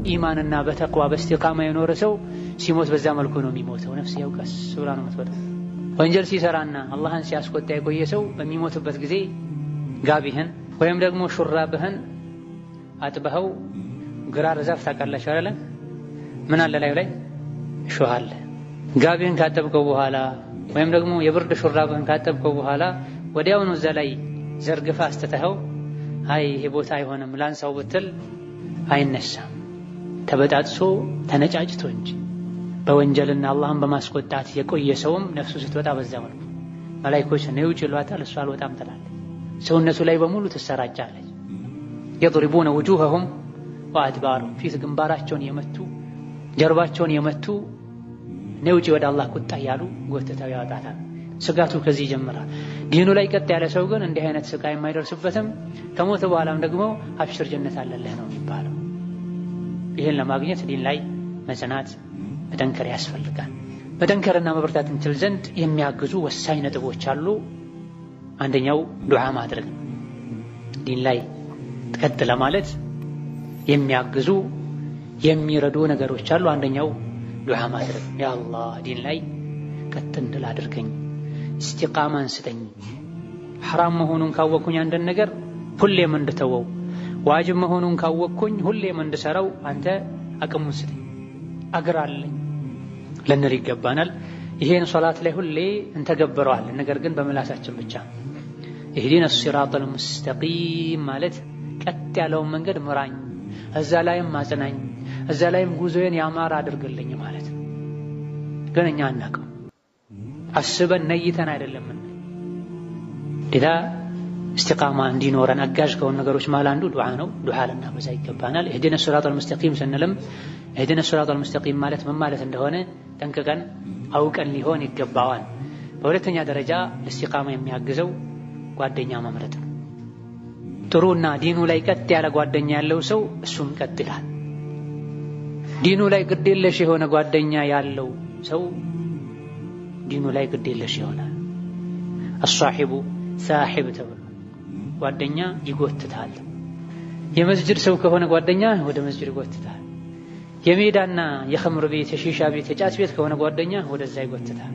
በኢማንና በተቅዋ በእስቲቃማ የኖረ ሰው ሲሞት በዛ መልኩ ነው የሚሞተው። ነፍስ ያውቀስ ሱራ ነው የምትወጣው። ወንጀል ሲሰራና አላህን ሲያስቆጣ የቆየ ሰው በሚሞትበት ጊዜ ጋቢህን ወይም ደግሞ ሹራብህን አጥበኸው ግራር ዛፍ ታውቃላችሁ አይደለ? ምን አለ ላይ እሾህ አለ። ጋቢህን ካጠብከው በኋላ ወይም ደግሞ የብርድ ሹራብህን ካጠብከው በኋላ ወዲያውኑ እዛ ላይ ዘርግፋ አስተተኸው አይ ይሄ ቦታ አይሆንም ላንሳው ብትል አይነሳም። ተበጣጥሶ ተነጫጭቶ እንጂ በወንጀልና አላህን በማስቆጣት የቆየ ሰውም ነፍሱ ስትወጣ በዛ መልኩ መላእክቶች ነው ይጭሏታል፣ እሷ አልወጣም ትላለች። ሰውነቱ ላይ በሙሉ ትሰራጫለች። يضربون وجوههم وأدبارهم ፊት ግንባራቸውን የመቱ ጀርባቸውን የመቱ ነው ወደ አላህ ቁጣ ያሉ ጎተታው ያወጣታል። ስጋቱ ከዚህ ይጀምራል። ዲኑ ላይ ቀጥ ያለ ሰው ግን እንዲህ አይነት ስቃይ የማይደርስበትም ከሞተ በኋላም ደግሞ አብሽር ጀነት አለልህ ነው የሚባለው። ይሄን ለማግኘት ዲን ላይ መጽናት መጠንከር ያስፈልጋል። መጠንከርና መበርታት እንችል ዘንድ የሚያግዙ ወሳኝ ነጥቦች አሉ። አንደኛው ዱዓ ማድረግ። ዲን ላይ ቀጥ ለማለት የሚያግዙ የሚረዱ ነገሮች አሉ። አንደኛው ዱዓ ማድረግ። ያ አላህ ዲን ላይ ቀጥ እንድል አድርገኝ፣ እስቲቃማን ስጠኝ፣ ሐራም መሆኑን ካወቅኩኝ አንድን ነገር ሁሌም እንድተወው፣ ዋጅብ መሆኑን ካወቅኩኝ ሁሌም እንድሰራው አንተ አቅሙን ስጠኝ፣ አግራለኝ ልንል ይገባናል። ይሄን ሶላት ላይ ሁሌ እንተገብረዋለን፣ ነገር ግን በምላሳችን ብቻ። ኢህዲነ ሲራጠል ሙስተቂም ማለት ቀጥ ያለውን መንገድ ምራኝ፣ እዛ ላይም ማጽናኝ፣ እዛ ላይም ጉዞዬን ያማረ አድርግልኝ ማለት ነው። ግን እኛ አናውቅም፣ አስበን ነይተን አይደለም። ሌላ እስቲቃማ እንዲኖረን አጋዥ ከሆኑ ነገሮች መሃል አንዱ ዱዓ ነው። ዱዓ ልናበዛ ይገባናል። ኢህዲነ ሲራጠል ሙስተቂም ስንልም ኢህዲነ ሲራጠል ሙስተቂም ማለት ምን ማለት እንደሆነ ጠንቅቀን አውቀን ሊሆን ይገባዋል። በሁለተኛ ደረጃ ለእስቲቃማ የሚያግዘው ጓደኛ መምረጥ ነው። ጥሩና ዲኑ ላይ ቀጥ ያለ ጓደኛ ያለው ሰው እሱም ቀጥ ይላል። ዲኑ ላይ ግዴለሽ የሆነ ጓደኛ ያለው ሰው ዲኑ ላይ ግዴለሽ ይሆናል። አሷሂቡ ሳሂብ ተብሎ ጓደኛ ይጎትታል። የመስጂድ ሰው ከሆነ ጓደኛ ወደ መስጂድ ይጎትታል። የሜዳና የኸምር ቤት የሺሻ ቤት የጫት ቤት ከሆነ ጓደኛ ወደዛ ይጎትታል።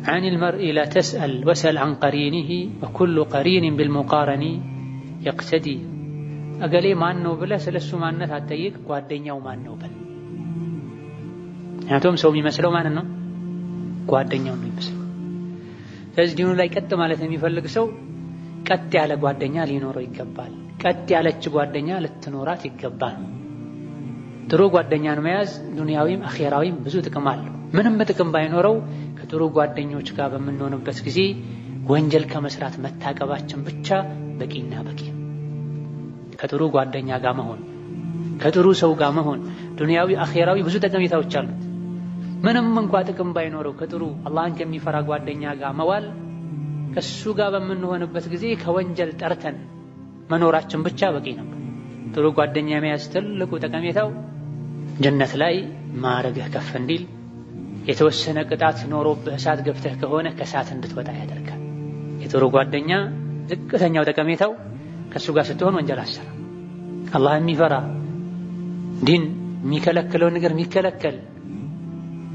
عن المرء لا تسأل وسل عن قرينه وكل قرين بالمقارن يقتدي እገሌ ማን ነው ብለህ ስለሱ ማንነት አትጠይቅ፣ ጓደኛው ማን ነው በል። ምክንያቱም ሰው የሚመስለው ማን ነው? ጓደኛው ነው የሚመስለው። ስለዚህ ዲኑ ላይ ቀጥ ማለት የሚፈልግ ሰው ቀጥ ያለ ጓደኛ ሊኖረው ይገባል። ቀጥ ያለች ጓደኛ ልትኖራት ይገባል። ጥሩ ጓደኛን መያዝ ዱንያዊም አኺራዊም ብዙ ጥቅም አለው። ምንም ጥቅም ባይኖረው ከጥሩ ጓደኞች ጋር በምንሆንበት ጊዜ ወንጀል ከመስራት መታቀባችን ብቻ በቂና በቂ። ከጥሩ ጓደኛ ጋር መሆን፣ ከጥሩ ሰው ጋር መሆን ዱንያዊ አኺራዊ ብዙ ጠቀሜታዎች አሉት። ምንም እንኳን ጥቅም ባይኖረው ከጥሩ አላህን ከሚፈራ ጓደኛ ጋር መዋል ከሱ ጋር በምንሆንበት ጊዜ ከወንጀል ጠርተን መኖራችን ብቻ በቂ ነው። ጥሩ ጓደኛ መያዝ ትልቁ ጠቀሜታው ጀነት ላይ ማዕረግህ ከፍ እንዲል፣ የተወሰነ ቅጣት ኖሮብህ እሳት ገብተህ ከሆነ ከእሳት እንድትወጣ ያደርጋል። የጥሩ ጓደኛ ዝቅተኛው ጠቀሜታው ከሱ ጋር ስትሆን ወንጀል አሰራ። አላህ የሚፈራ ዲን የሚከለክለው ነገር የሚከለከል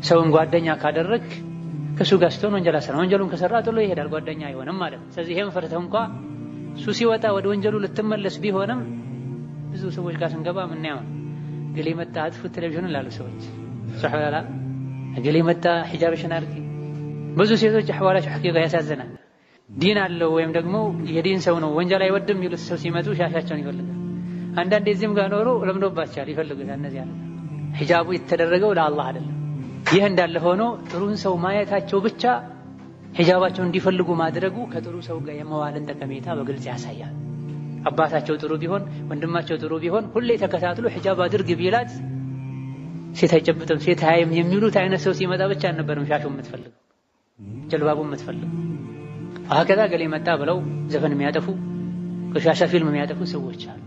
ሰውን ጓደኛ ካደረግ ከሱ ጋር ስትሆን ወንጀል አሰራ። ወንጀሉን ከሰራ ጥሎ ይሄዳል፣ ጓደኛ አይሆንም ማለት ነው። ስለዚህ ይሄን ፈርተህ እንኳን እሱ ሲወጣ ወደ ወንጀሉ ልትመለስ ቢሆንም ብዙ ሰዎች ጋር ስንገባ ምን ያውን ገሌ መጣ አጥፉት ቴሌቪዥን ላሉ ሰዎች ሱብሃንአላህ ገሌ መጣ ሒጃብሽን አድርጊ። ብዙ ሴቶች አህዋላቸው ሐቂቃ ያሳዝናል። ዲን አለው ወይም ደግሞ የዲን ሰው ነው ወንጀል አይወድም የሚሉት ሰው ሲመጡ ሻሻቸውን ይፈልጋል። አንዳንዴ እዚህም ጋር ኖሮ ለምዶባቸዋል፣ ይፈልጉታል። እነዚህ አለ ሒጃቡ የተደረገው ለአላህ አይደለም። ይህ እንዳለ ሆኖ ጥሩን ሰው ማየታቸው ብቻ ሒጃባቸውን እንዲፈልጉ ማድረጉ ከጥሩ ሰው ጋር የመዋልን ጠቀሜታ በግልጽ ያሳያል። አባታቸው ጥሩ ቢሆን ወንድማቸው ጥሩ ቢሆን ሁሌ ተከታትሎ ሒጃብ አድርግ ቢላት ሴት አይጨብጥም ሴት አይም የሚሉት አይነት ሰው ሲመጣ ብቻ አልነበረም ሻሹ የምትፈልገው ጀልባቡ የምትፈልገው። አከዛ ገሌ መጣ ብለው ዘፈን የሚያጠፉ ቆሻሻ ፊልም የሚያጠፉ ሰዎች አሉ።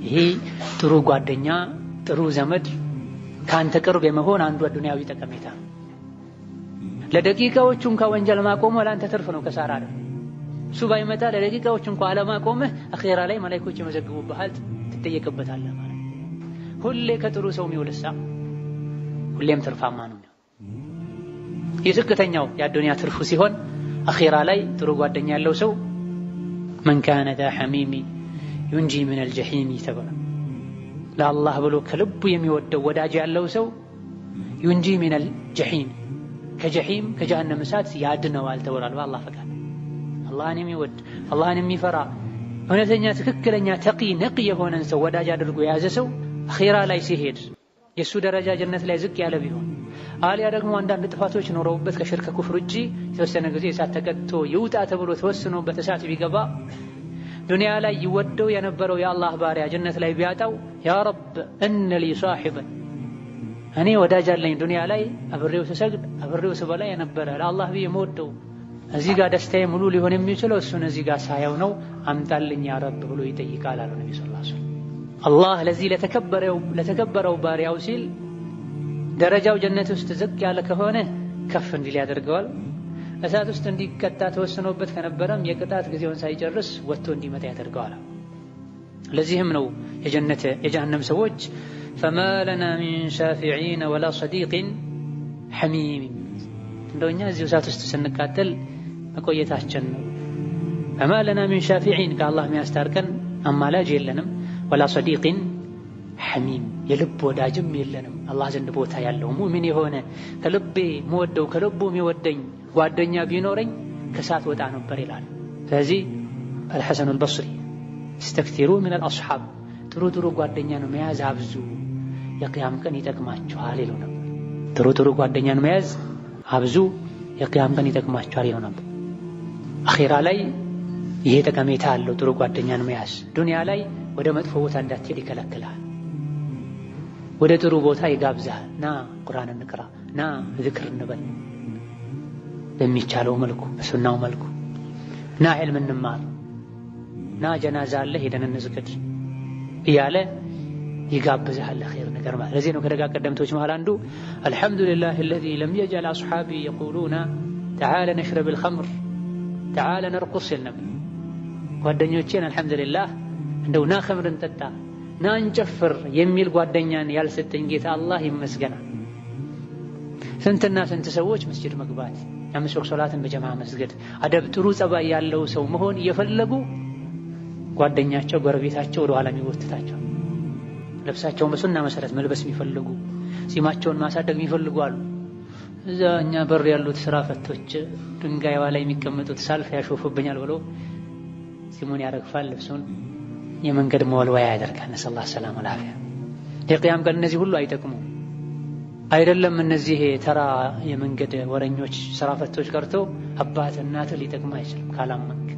ይሄ ጥሩ ጓደኛ ጥሩ ዘመድ ካንተ ቅርብ የመሆን አንዱ ዱንያዊ ጠቀሜታ። ለደቂቃዎች እንኳን ወንጀል ማቆም ለአንተ ትርፍ ነው፣ ከሳራ አይደል። እሱ ባይመጣ ለደቂቃዎች እንኳን አለማቆምህ አኺራ ላይ መላእክቶች ይመዘግቡብሃል፣ ትጠየቅበታለህ ማለት። ሁሌ ከጥሩ ሰው የሚውልሳ ሁሌም ትርፋማ ነው። የዝቅተኛው የአዱንያ ትርፉ ሲሆን አኺራ ላይ ጥሩ ጓደኛ ያለው ሰው መን ካነ ዛ ሐሚሚ ዩንጂ ሚነል ጀሒም ተብሏል። ለአላህ ብሎ ከልቡ የሚወደው ወዳጅ ያለው ሰው ዩንጂ ሚነል ጀሒም ከጀሒም ከጀሃነም እሳት ያድነዋል ተብሏል። በአላህ ፈቃድ አላህን የሚወድ አላህን የሚፈራ እውነተኛ ትክክለኛ ተቂ ነቂ የሆነን ሰው ወዳጅ አድርጎ የያዘ ሰው አኺራ ላይ ሲሄድ የሱ ደረጃ ጀነት ላይ ዝቅ ያለ ቢሆን አሊያ ደግሞ አንዳንድ ጥፋቶች ኖረውበት ከሽርክ ኩፍር ውጪ የተወሰነ ጊዜ እሳት ተቀጥቶ ይውጣ ተብሎ ተወስኖበት እሳት ቢገባ ዱንያ ላይ ይወደው የነበረው የአላህ ባሪያ ጀነት ላይ ቢያጣው ያ ረብ እነ ሊ ሷሂበን እኔ ወዳጅ አለኝ ዱንያ ላይ አብሬው ስሰግድ አብሬው ስበላ የነበረ ለአላህ ብዬ የምወደው እዚህ ጋር ደስታዬ ሙሉ ሊሆን የሚችለው እሱን እዚህ ጋር ሳየው ነው አምጣልኝ ያ ረብ ብሎ ይጠይቃል አሉ ነብዩ ሰለላሁ ዐለይሂ ወሰለም። አላህ ለዚህ ለተከበረው ባሪያው ሲል ደረጃው ጀነት ውስጥ ዝቅ ያለ ከሆነ ከፍ እንዲል ያደርገዋል። እሳት ውስጥ እንዲቀጣ ተወስኖበት ከነበረም የቅጣት ጊዜውን ሳይጨርስ ወጥቶ እንዲመጣ ያደርገዋል። ለዚህም ነው የጀሃነም ሰዎች ፈማ ለና ሚን ሻፊዒን ወላ ሰዲቅን ሐሚም እንደውኛ እዚህ እሳት ውስጥ ስንቃጠል መቆየታችን ነው። ፈማ ለና ሚን ሻፊዒን ከአላህ የሚያስታርቀን አማላጅ የለንም፣ ወላ ሰዲቅን ሐሚም የልብ ወዳጅም የለንም። አላህ ዘንድ ቦታ ያለው ሙእሚን የሆነ ከልቤ መወደው ከልቡ የሚወደኝ ጓደኛ ቢኖረኝ ከሳት ወጣ ነበር ይላል። ስለዚህ አልሐሰን አልበስሪ استكثሩ من الاصحاب ጥሩ ጓደኛን መያዝ አብዙ የቂያም ቀን ይጠቅማችኋል ይሉ ነበር። ጥሩ ጓደኛን መያዝ አብዙ የቂያም ቀን ይጠቅማችኋል ይሉ ነበር። አኺራ ላይ ይሄ ጠቀሜታ አለው። ጥሩ ጓደኛን መያዝ ዱንያ ላይ ወደ መጥፎ ቦታ እንዳትሄድ ይከለክላል። ወደ ጥሩ ቦታ ይጋብዛል። ና ቁርአን እንቅራ፣ ና ዝክር እንበል በሚቻለው መልኩ በሱናው መልኩ፣ ና ዒልም እንማር፣ ና ጀናዛ አለ ሄደን እንዝክር እያለ ይጋብዛል ለኸይር ነገር ማለት። ለዚህ ነው ከደጋ ቀደምቶች መሃል አንዱ አልሐምዱሊላህ الذي لم يجعل اصحابي يقولون تعال نشرب الخمر تعال نرقص النبي ጓደኞቼን አልሐምዱሊላህ እንደው ና ኸምር እንጠጣ ና እንጨፍር የሚል ጓደኛን ያልሰጠኝ ጌታ አላህ ይመስገናል። ስንትና ስንት ሰዎች መስጂድ መግባት፣ አምስት ወቅት ሶላትን በጀማዓ መስገድ፣ አደብ ጥሩ ጸባይ ያለው ሰው መሆን እየፈለጉ ጓደኛቸው ጎረቤታቸው ወደ ኋላ የሚወትታቸው፣ ልብሳቸውን በሱና መሰረት መልበስ የሚፈልጉ፣ ጺማቸውን ማሳደግ የሚፈልጉ አሉ። እዛ እኛ በር ያሉት ስራ ፈቶች ድንጋይ ላይ የሚቀመጡት ሳልፍ ያሾፉብኛል ብሎ ጺሙን ያረግፋል፣ ልብሱን የመንገድ መወልወያ ያደርጋል። ነሰላህ ሰላም ወላፊያ። የቂያም ቀን እነዚህ ሁሉ አይጠቅሙ አይደለም። እነዚህ ተራ የመንገድ ወረኞች ስራ ፈቶች ቀርቶ አባት እናት ሊጠቅም አይችልም ካላመንክ።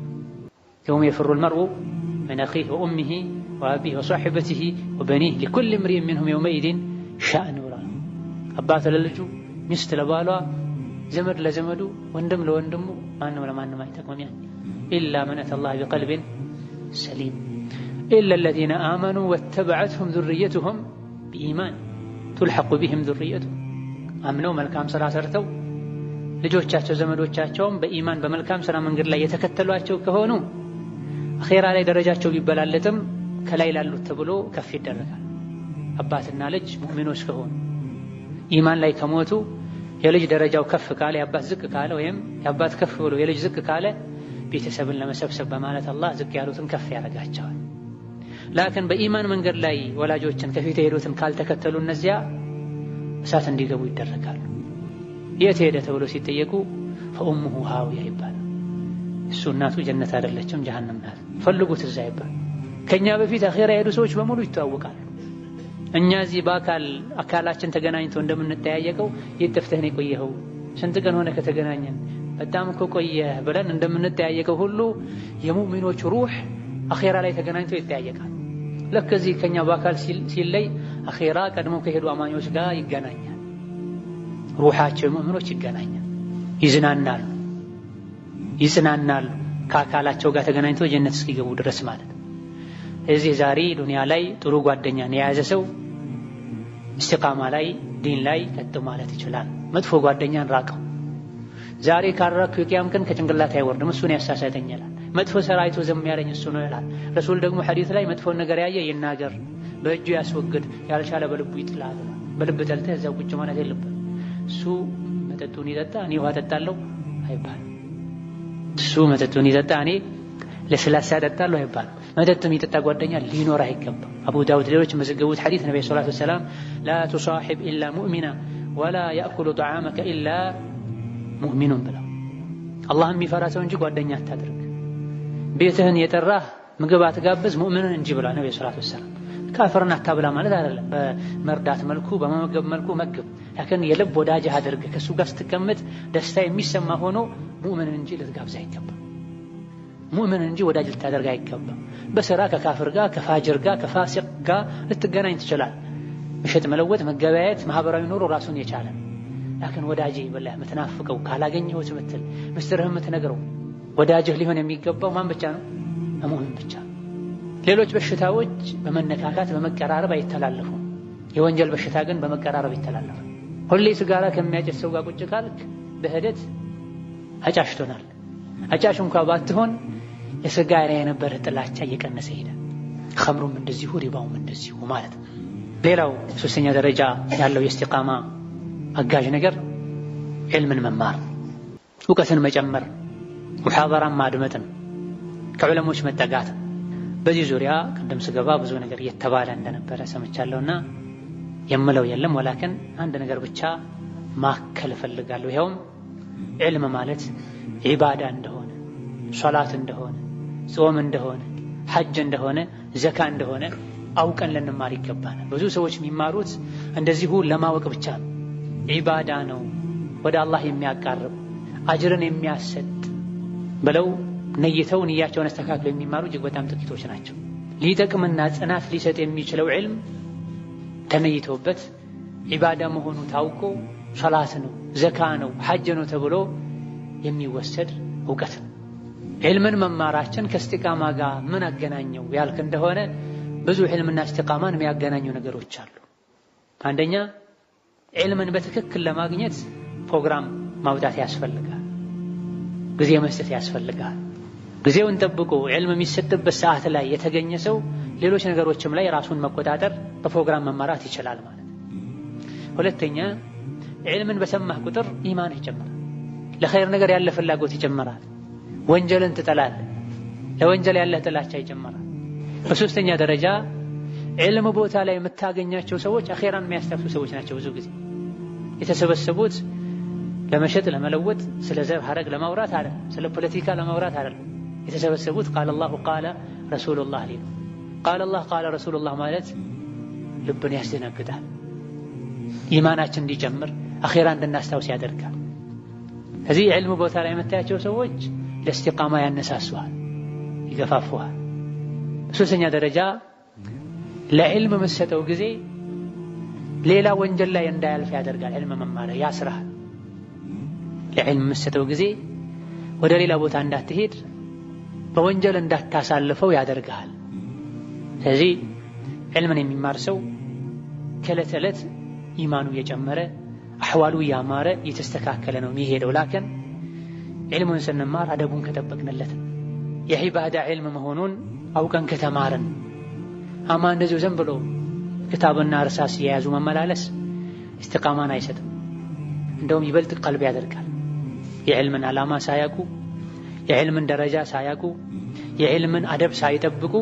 يوم يفر المرء من أخيه وأمه وأبيه وصاحبته وبنيه لكل امرئ منهم يومئذ شأن يراه አባት ለልጁ ሚስት ለባሏ ዘመድ ለዘመዱ ወንድም ለወንድሙ ማንም ለማንም አይጠቅምም። ያን إلا من أتى الله بقلب سليم إلا الذين آمنوا واتبعتهم ذريتهم بإيمان تلحق بهم ذريتهم አምነው መልካም ስራ ሰርተው ልጆቻቸው ዘመዶቻቸውም በኢማን በመልካም ስራ መንገድ ላይ የተከተሏቸው ከሆኑ አኺራ ላይ ደረጃቸው ቢበላለጥም ከላይ ላሉት ተብሎ ከፍ ይደረጋል። አባትና ልጅ ሙእሚኖች ከሆኑ ኢማን ላይ ከሞቱ የልጅ ደረጃው ከፍ ካለ የአባት ዝቅ ካለ ወይም የአባት ከፍ ብሎ የልጅ ዝቅ ካለ ቤተሰብን ለመሰብሰብ በማለት አላህ ዝቅ ያሉትን ከፍ ያደርጋቸዋል። ላኪን በኢማን መንገድ ላይ ወላጆችን ከፊት የሄዱትን ካልተከተሉ እነዚያ እሳት እንዲገቡ ይደረጋሉ። የት ሄደ ተብሎ ሲጠየቁ ፈኡሙሁ ሃዊያ ይባላል። እሱ እናቱ ጀነት አይደለችም ጀሃነም ናት፣ ፈልጉት እዛ ይባል። ከኛ በፊት አኺራ የሄዱ ሰዎች በሙሉ ይተዋወቃሉ። እኛ እዚህ አካላችን ተገናኝቶ እንደምንተያየቀው የጠፍተህ ነው የቆየኸው ስንት ቀን ሆነ ከተገናኘን በጣም እኮ ቆየህ ብለን እንደምንተያየቀው ሁሉ የሙእሚኖች ሩህ አኺራ ላይ ተገናኝቶ ይተያየቃል። ልክ እዚህ ከኛ በአካል ሲለይ አኺራ ቀድሞ ከሄዱ አማኞች ጋር ይገናኛል። ሩሃቸው ሙእሚኖች ይገናኛል፣ ይዝናናሉ፣ ይጽናናሉ ከአካላቸው ጋር ተገናኝተው ጀነት እስኪገቡ ድረስ ማለት ነው። እዚህ ዛሬ ዱንያ ላይ ጥሩ ጓደኛን የያዘ ሰው እስቲቃማ ላይ ዲን ላይ ቀጥ ማለት ይችላል። መጥፎ ጓደኛን ራቀው። ዛሬ ካራኩ የቂያም ቀን ከጭንቅላት አይወርድም፣ እሱን ያሳሳተኛል። መጥፎ ሰራ አይቶ ዝም ያለኝ እሱ ነው ይላል ረሱል። ደግሞ ሐዲስ ላይ መጥፎ ነገር ያየ ይናገር፣ በእጁ ያስወግድ፣ ያልቻለ በልቡ ይጥላል። በልብ ተልተህ እዛው ቁጭ ማለት የለብህም። እሱ መጠጡን ይጠጣ እኔ ውሃ ጠጣለሁ አይባልም። እሱ መጠጡን ይጠጣ እኔ ለስላሳ ጠጣለሁ አይባልም። መጠጥ የሚጠጣ ጓደኛ ሊኖር አይገባም። አቡ ዳውድ ሌሎች መዘገቡት ሐዲስ ነብዩ ሰለላሁ ዐለይሂ ወሰለም ላ ቱሳሂብ ኢላ ሙእሚና ወላ ያእኩሉ ጠዓመከ ኢላ ሙእሚኑን ብለው አላህን የሚፈራ ሰው እንጂ ጓደኛ አታድርግ። ቤትህን የጠራህ ምግብ አትጋብዝ ሙእሚንን እንጂ ብላ ነብዩ ሰለላሁ ዐለይሂ ወሰለም። ካፍርን አታብላ ማለት አይደለም። በመርዳት መልኩ በመመገብ መልኩ መግብ። ያከን የልብ ወዳጅህ አድርገህ ከሱ ጋር ስትቀመጥ ደስታ የሚሰማ ሆኖ ሙእሚንን እንጂ ልትጋብዝ አይገባም። ሙእሚንን እንጂ ወዳጅ ልታደርግ አይገባም። በስራ ከካፍር ጋር ከፋጅር ጋር ከፋሲቅ ጋር ልትገናኝ ትችላለህ። መሸጥ መለወጥ መገበያየት ማህበራዊ ኑሮ ራሱን የቻለ ላኪን ወዳጄ ብለህ የምትናፍቀው ካላገኘሁት ምትል ምስጢርህን የምትነግረው ወዳጅህ ሊሆን የሚገባው ማን ብቻ ነው? ሙእሚን ብቻ። ሌሎች በሽታዎች በመነካካት በመቀራረብ አይተላለፉም። የወንጀል በሽታ ግን በመቀራረብ ይተላለፋል። ሁሌ ሲጋራ ከሚያጨስ ሰው ጋር ቁጭ ካልክ በሂደት አጫሽቶናል። አጫሽ እንኳን ባትሆን የሲጋራ የነበረ ጥላቻ እየቀነሰ ይሄዳል። ኸምሩም እንደዚሁ ሪባውም እንደዚሁ ማለት ነው። ሌላው ሶስተኛ ደረጃ ያለው የእስቲቃማ አጋዥ ነገር ዒልምን መማር፣ እውቀትን መጨመር፣ ሙሐደራን ማድመጥን፣ ከዑለሞች መጠጋት። በዚህ ዙሪያ ቅድም ስገባ ብዙ ነገር እየተባለ እንደነበረ ሰምቻለሁና የምለው የለም። ወላኪን አንድ ነገር ብቻ ማከል እፈልጋለሁ። ይኸውም ዒልም ማለት ዒባዳ እንደሆነ፣ ሶላት እንደሆነ፣ ጾም እንደሆነ፣ ሐጅ እንደሆነ፣ ዘካ እንደሆነ አውቀን ልንማር ይገባናል። ብዙ ሰዎች የሚማሩት እንደዚሁ ለማወቅ ብቻ ነው። ዒባዳ ነው ወደ አላህ የሚያቃርብ አጅርን የሚያሰጥ ብለው ነይተው ንያቸውን አስተካክለው የሚማሩ እጅግ በጣም ጥቂቶች ናቸው። ሊጠቅምና ጽናት ሊሰጥ የሚችለው ዒልም ተነይቶበት ዒባዳ መሆኑ ታውቆ ሶላት ነው፣ ዘካ ነው፣ ሐጅ ነው ተብሎ የሚወሰድ እውቀት ነው። ዒልምን መማራችን ከእስቲቃማ ጋር ምን አገናኘው ያልክ እንደሆነ ብዙ ዒልምና እስቲቃማን የሚያገናኙ ነገሮች አሉ። አንደኛ ዒልምን በትክክል ለማግኘት ፕሮግራም ማውጣት ያስፈልጋል። ጊዜ መስጠት ያስፈልጋል። ጊዜውን ጠብቆ ዒልም የሚሰጥበት ሰዓት ላይ የተገኘ ሰው ሌሎች ነገሮችም ላይ ራሱን መቆጣጠር በፕሮግራም መማራት ይችላል ማለት። ሁለተኛ ዒልምን በሰማህ ቁጥር ኢማንህ ይጨምራል። ለኸይር ነገር ያለ ፍላጎት ይጨምራል። ወንጀልን ትጠላለህ። ለወንጀል ያለህ ጥላቻ ይጨምራል። በሶስተኛ ደረጃ ዒልም ቦታ ላይ የምታገኛቸው ሰዎች አኼራን የሚያስታፍሱ ሰዎች ናቸው። ብዙ ጊዜ የተሰበሰቡት ለመሸጥ ለመለወጥ፣ ስለ ዘር ሐረግ ለማውራት አይደለም፣ ስለ ፖለቲካ ለማውራት አይደለም። የተሰበሰቡት ቃለ አላሁ ቃለ ረሱሉላህ ሊሉ። ቃለ አላህ ቃለ ረሱሉላህ ማለት ልብን ያስደነግጣል፣ ኢማናችን እንዲጨምር አኼራ እንድናስታውስ ያደርጋል። ከዚህ ዒልም ቦታ ላይ የምታያቸው ሰዎች ለእስቲቃማ ያነሳሱሃል፣ ይገፋፉሃል። በሶስተኛ ደረጃ ለዕልም የምትሰጠው ጊዜ ሌላ ወንጀል ላይ እንዳያልፍ ያደርጋል። ዕልም መማር ያስራሃል። ለዕልም የምትሰጠው ጊዜ ወደ ሌላ ቦታ እንዳትሄድ በወንጀል እንዳታሳልፈው ያደርጋል። ስለዚህ ዕልምን የሚማር ሰው ከዕለት ዕለት ኢማኑ የጨመረ አሕዋሉ ያማረ የተስተካከለ ነው የሚሄደው። ላኪን ዕልሙን ስንማር አደቡን ከጠበቅንለት የዒባዳ ዕልም መሆኑን አውቀን ከተማርን አማ እንደዚሁ ዝም ብሎ ክታብና እርሳስ የያዙ መመላለስ እስቲቃማን አይሰጥም። እንደውም ይበልጥ ቀልብ ያደርጋል። የዕልምን ዓላማ ሳያውቁ፣ የዕልምን ደረጃ ሳያውቁ፣ የዕልምን አደብ ሳይጠብቁ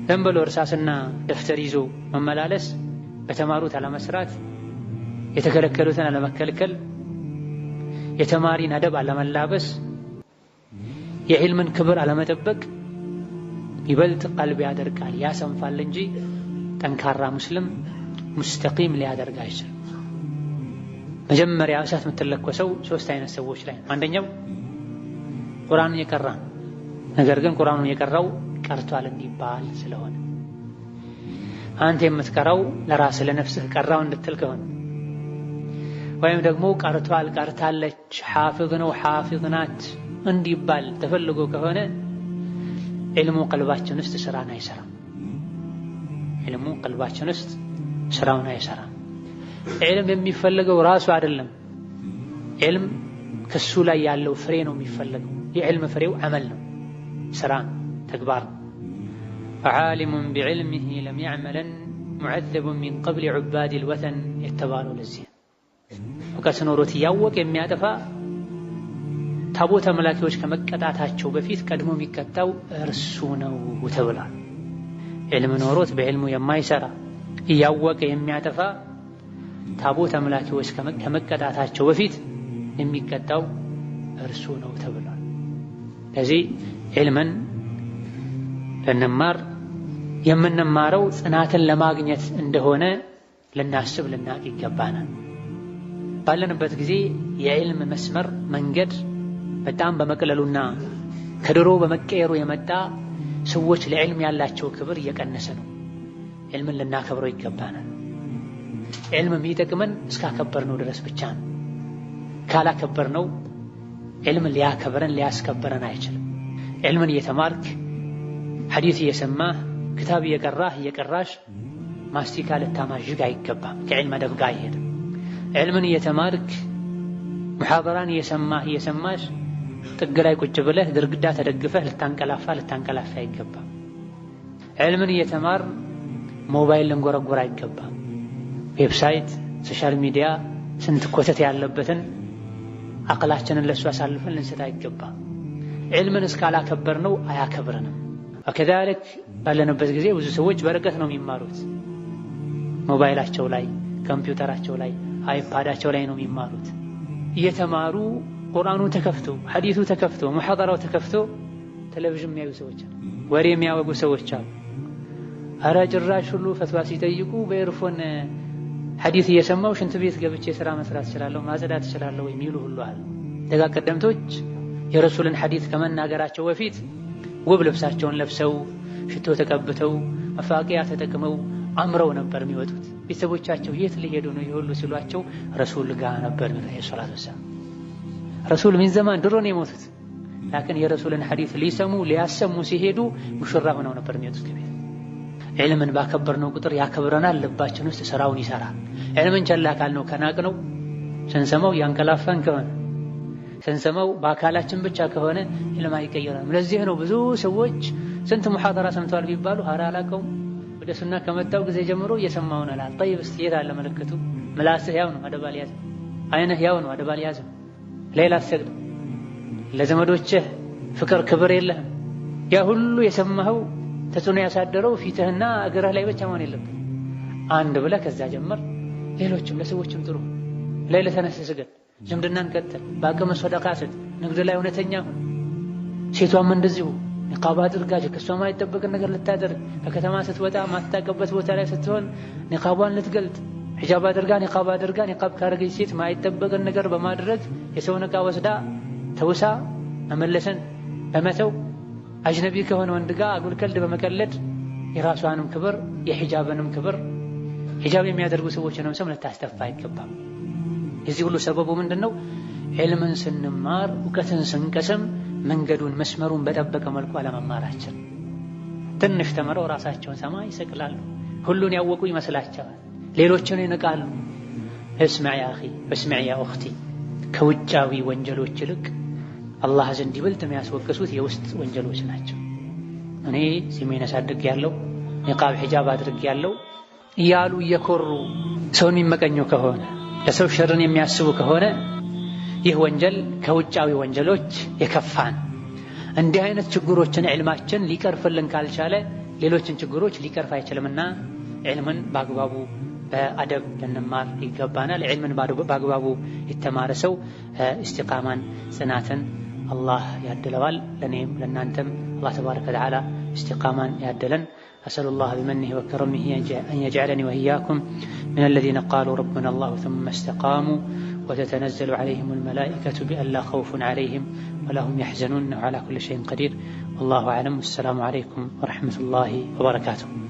ዝም ብሎ እርሳስና ደፍተር ይዞ መመላለስ፣ በተማሩት አለመስራት፣ የተከለከሉትን አለመከልከል፣ የተማሪን አደብ አለመላበስ፣ የዕልምን ክብር አለመጠበቅ ይበልጥ ቀልብ ያደርጋል፣ ያሰንፋል እንጂ ጠንካራ ሙስሊም ሙስተቂም ሊያደርግ አይችልም። መጀመሪያ እሳት የምትለኮሰው ሶስት አይነት ሰዎች ላይ። አንደኛው ቁርአኑን የቀራ ነገር ግን ቁርአኑን የቀራው ቀርቷል እንዲባል ስለሆነ አንተ የምትቀራው ለራስ ለነፍስህ ቀራው እንድትል ከሆነ ወይም ደግሞ ቀርቷል ቀርታለች ሐፊዝ ነው ሐፊዝ ናት እንዲባል ተፈልጎ ከሆነ ዕልሙ ቀልባችን ውስጥ ስራን አይሰራም። ዕልሙ ቀልባችን ውስጥ ስራውን አይሰራም። ዕልም የሚፈልገው ራሱ አይደለም። ዕልም ከሱ ላይ ያለው ፍሬ ነው የሚፈልገው። የዕልም ፍሬው አመል ነው፣ ስራ፣ ተግባር። ዓሊሙ ቢዕልሚሂ ለም ያዕመለን ሙዐዘቡን ሚን ቀብል ዑባዲል ወተን የተባለው ለዚህ እውቀት ኖሮት እያወቀ የሚያጠፋ ታቦት አምላኪዎች ከመቀጣታቸው በፊት ቀድሞ የሚቀጣው እርሱ ነው ተብሏል። ዕልም ኖሮት በዕልሙ የማይሰራ እያወቀ የሚያጠፋ ታቦት አምላኪዎች ከመቀጣታቸው በፊት የሚቀጣው እርሱ ነው ተብሏል። ለዚህ ዕልምን ልንማር የምንማረው ጽናትን ለማግኘት እንደሆነ ልናስብ ልናቅ ይገባናል። ባለንበት ጊዜ የዕልም መስመር መንገድ በጣም በመቅለሉና ከድሮ በመቀየሩ የመጣ ሰዎች ለዕልም ያላቸው ክብር እየቀነሰ ነው። ዕልምን ልናከብረው ይገባናል። ዕልም የሚጠቅመን እስካከበርነው ድረስ ብቻ ነው። ካላከበርነው ዕልም ሊያከብረን ሊያስከብረን አይችልም። ዕልምን እየተማርክ ሐዲስ እየሰማህ ክታብ እየቀራሽ ማስቲካ ልታማዥግ አይገባም። ከዕልም አደብ ጋር አይሄድም። ዕልምን እየተማርክ ሙሐደራን እየሰማሽ ጥግ ላይ ቁጭ ብለህ ግድግዳ ተደግፈህ ልታንቀላፋ አይገባም። ዕልምን እየተማር ሞባይል ልንጎረጎር አይገባም። ዌብሳይት፣ ሶሻል ሚዲያ ስንት ኮተት ያለበትን አቅላችንን ለሱ አሳልፈን ልንሰጥ አይገባም። ዕልምን እስካላከበርነው አያከብረንም። ወከዛልክ ባለንበት ጊዜ ብዙ ሰዎች በርቀት ነው የሚማሩት። ሞባይላቸው ላይ፣ ኮምፒውተራቸው ላይ፣ አይፓዳቸው ላይ ነው የሚማሩት። እየተማሩ ቁርአኑ ተከፍቶ ሐዲሱ ተከፍቶ ሙሐደራው ተከፍቶ ቴሌቪዥን የሚያዩ ሰዎች አሉ፣ ወሬ የሚያወጉ ሰዎች አሉ። ኧረ ጭራሽ ሁሉ ፈትዋ ሲጠይቁ በኤርፎን ሐዲስ እየሰማው ሽንት ቤት ገብቼ ስራ መስራት እችላለሁ፣ ማጽዳት እችላለሁ የሚሉ ሁሉ አሉ። ደጋ ቀደምቶች የረሱልን ሐዲስ ከመናገራቸው በፊት ውብ ልብሳቸውን ለብሰው ሽቶ ተቀብተው መፋቂያ ተጠቅመው አምረው ነበር የሚወጡት። ቤተሰቦቻቸው የት ሊሄዱ ነው ይሁሉ ሲሏቸው ረሱል ጋር ነበር ሰለላሁ ዐለይሂ ወሰለም። ረሱል ምን ዘመን ድሮ ነው የሞቱት። ላኪን የረሱልን ሐዲስ ሊሰሙ ሊያሰሙ ሲሄዱ ሙሽራ ሆነው ነበር የሚወጡት ከቤት። ዕልምን ባከበርነው ቁጥር ያከብረናል፣ ልባችን ውስጥ ስራውን ይሰራል። ዕልምን ቸላ ካልነው ከናቅነው ስንሰማው ያንቀላፋን ከሆነ ስንሰማው በአካላችን ብቻ ከሆነ ዕልም አይቀየረንም። ለዚህ ነው ብዙ ሰዎች ስንት ሙሐደራ ሰምተዋል ቢባሉ ኧረ አላውቀውም ወደ ሱና ከመጣው ጊዜ ጀምሮ እየሰማሁ ነው አላል። ጠይብ እስቲ የት አለ ምልክቱ? ምላስህ ያው ነው አደብ አልያዘም፣ አይንህ ያው ነው አደብ አልያዘም፣ ሌላ አትሰግድ፣ ለዘመዶችህ ፍቅር ክብር የለህም። ያ ሁሉ የሰማኸው ተጽዕኖ ያሳደረው ፊትህና እግርህ ላይ ብቻ መሆን የለብህም። አንድ ብለህ ከዛ ጀመር። ሌሎችም ለሰዎችም ጥሩ ሌላ ተነስ ስገድ፣ ዝምድናን ቀጥል፣ በአቅም ሰደቃ ስጥ፣ ንግድ ላይ እውነተኛ ሁን። ሴቷም እንደዚሁ ኒቃብ አድርጋ ከሷ የማይጠበቅን ነገር ልታደርግ፣ ከከተማ ስትወጣ ማትታቀበት ቦታ ላይ ስትሆን ኒቃቧን ልትገልጥ፣ ሒጃብ አድርጋ ኒቃብ ካረገች ሴት ማይጠበቅን ነገር በማድረግ የሰውን ዕቃ ወስዳ ተውሳ መመለስን በመተው አጅነቢ ከሆነ ወንድ ጋር አጉል ቀልድ በመቀለድ የራሷንም ክብር የሒጃብንም ክብር ሒጃብ የሚያደርጉ ሰዎችንም ስም ልታስተፋ አይገባም። የዚህ ሁሉ ሰበቡ ምንድነው? ዕልምን ስንማር እውቀትን ስንቀስም መንገዱን መስመሩን በጠበቀ መልኩ አለመማራችን። ትንሽ ተምረው ራሳቸውን ሰማይ ይሰቅላሉ፣ ሁሉን ያወቁ ይመስላቸዋል፣ ሌሎችን ይንቃሉ። እስማዕ ያ አኺ እስማዕ ያ ኡኽቲ፣ ከውጫዊ ወንጀሎች ይልቅ አላህ ዘንድ ይበልጥ የሚያስወቅሱት የውስጥ ወንጀሎች ናቸው። እኔ ስሜን አሳድጌያለሁ፣ ኒቃብ ሒጃብ አድርጌያለሁ እያሉ እየኮሩ ሰውን የሚመቀኙ ከሆነ ለሰው ሸርን የሚያስቡ ከሆነ ይህ ወንጀል ከውጫዊ ወንጀሎች የከፋን። እንዲህ አይነት ችግሮችን ዕልማችን ሊቀርፍልን ካልቻለ ሌሎችን ችግሮች ሊቀርፍ አይችልምና ዕልምን በአግባቡ በአደብ ልንማር ይገባናል። ዕልምን በአግባቡ የተማረ ሰው ኢስቲቃማን ጽናትን አላህ ያድለዋል። ለኔም ለናንተም አላህ ተባረከ ወተዓላ ኢስቲቃማን ያድለን። አሰሉላህ ቢመኒሂ ወከረሚሂ አን የጅዐለኒ ወኢያኩም ሚነ አለዚነ ቃሉ ረቡና አላሁ ሱመ እስተቃሙ ወተተነዘሉ ዐለይሂሙል መላኢከቱ ቢአላ ኸውፉን ዐለይሂም ወላ ሁም የሕዘኑን ኢንነሁ ዐላ ኩሊ ሸይኢን ቀዲር። ወላሁ አዕለም። ወሰላሙ ዐለይኩም ወረሕመቱላሂ ወበረካቱሁ።